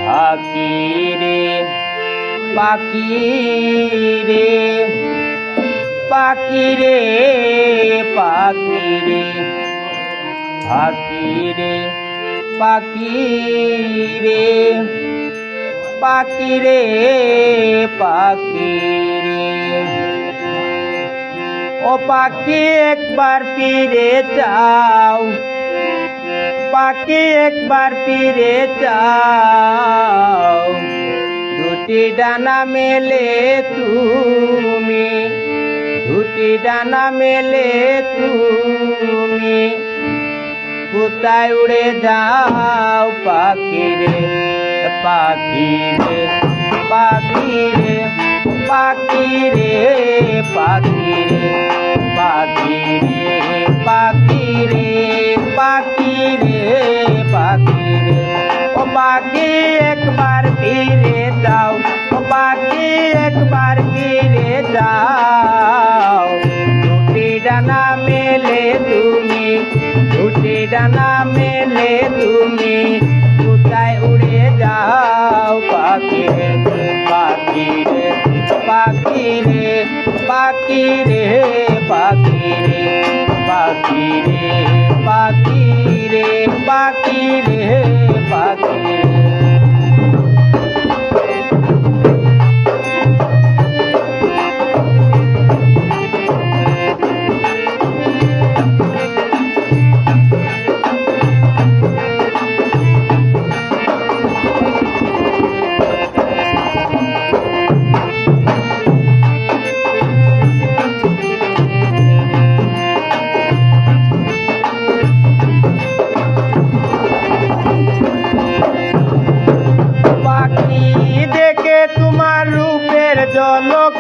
পাখি রে পাখি রে পাখি রে পাখি রে পাখি রে পাখি রে পাখি রে পাখি রে ও পাখি একবার ফিরে যাও পাখি একবার ফিরে যাও দুটি ডানা মেলে তুমি দুটি ডানা মেলে তুমি কোথায় উড়ে যাও পাখি রে পাখি রে পাখি রে পাখি রে পাখি রে পাখি রে পাখি রে পাখি রে পাখি রে ও পাখি একবার ফিরে যাও ও পাখি একবার ফিরে যাও দুটি ডানা মেলে তুমি দুটি ডানা মেলে তুমি কোথায় উড়ে যাও পাখি রে পাখি রে পাখি রে পাখি রে পাখি রে পাখি রে পাখি রে পাখি রে পাখি রে ঝলক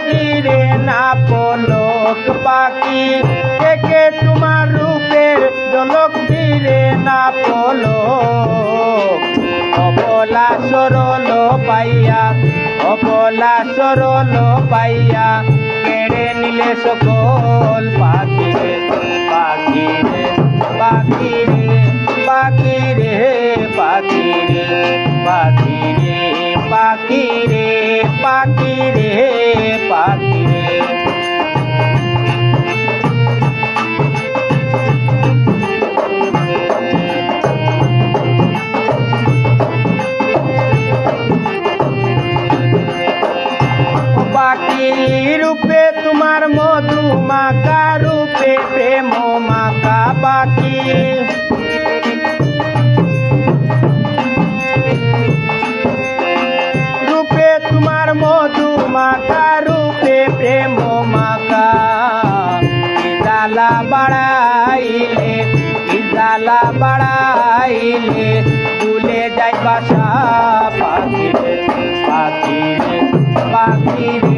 রে না পলক পাখি দেখে তোমার রূপের ঝলক রে না পলক অবলা সরল পাইয়া অবলা সরল পাইয়া কেড়ে নিলে সকল পাখি রে পাখি রে পাখি রে পাখি রে পাখি রে পাখি রে পাখি রে পাখি রে পাখি রে পাখি রূপে তোমার মধু মাখা রূপে প্রেম মাখা পাখি রূপে তোমার মধু মাখা রূপে প্রেম মাখা ইজালা বাড়াইলে ইজালা বাড়াইলে ভুলে যাই বাসা পাখি রে পাখি রে পাখি রে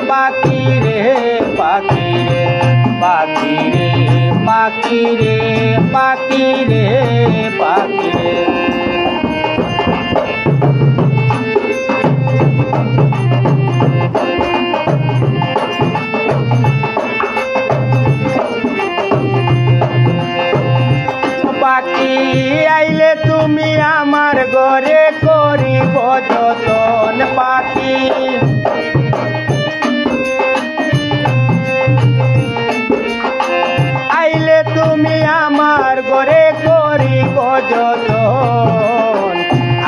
পাখি রে পাখি রে পাখি রে পাখি রে পাখি রে পাখি রে পাখি আইলে তুমি আমার ঘরে করিব যতন পাখি আইলে তুমি আমার ঘরে করিব যতন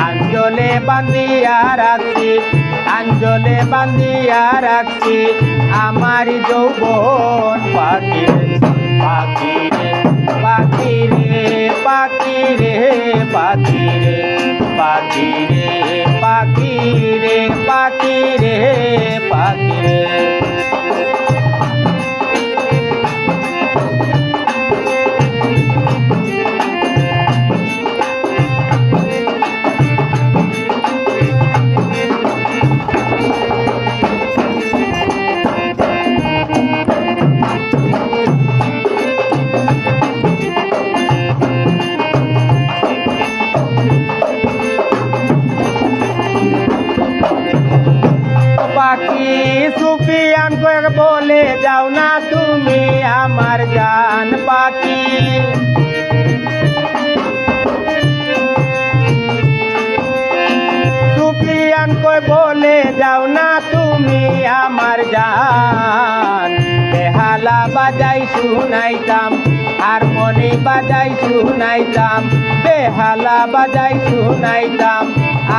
আঞ্জলে বান্ধিয়া রাখছি আঞ্জলে বান্ধিয়া রাখছি আমার যৌবন পাখি পাখি রে পাখি রে পাখি রে পাখি রে পাখি রে পাখি রে পাখি রে পাখি রে পাখি সুফিয়ান কয়েক বলে যাও না তুমি আমার জান পাখি যাও না তুমি আমার জান বেহালা বাজাই শুনাইতাম হারমোনি বাজাই শুনাইতাম বেহালা বাজাই শুনাইতাম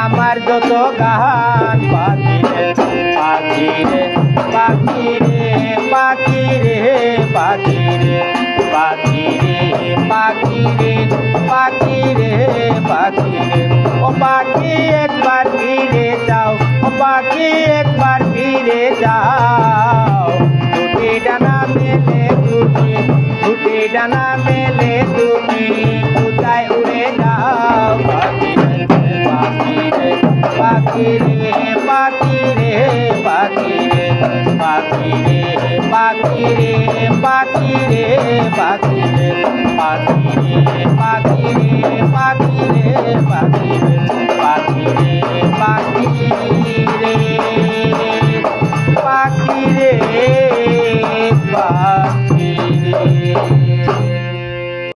আমার যত গান পাখিরে পাখিরে পাখিরে পাখিরে পাখিরে পাখিরে পাখিরে পাখিরে পাখিরে ও পাখি একবার ফিরে যাও ও পাখি একবার ফিরে যাও দুটি ডানা মেলে তুমি দুটি ডানা মেলে তুমি কোথায় উড়ে যাও পাখিরে পাখিরে পাখিরে পাখিরে পাখিরে পাখিরে পাখিরে পাখিরে পাখিরে পাখিরে পাখিরে পাখিরে পাখিরে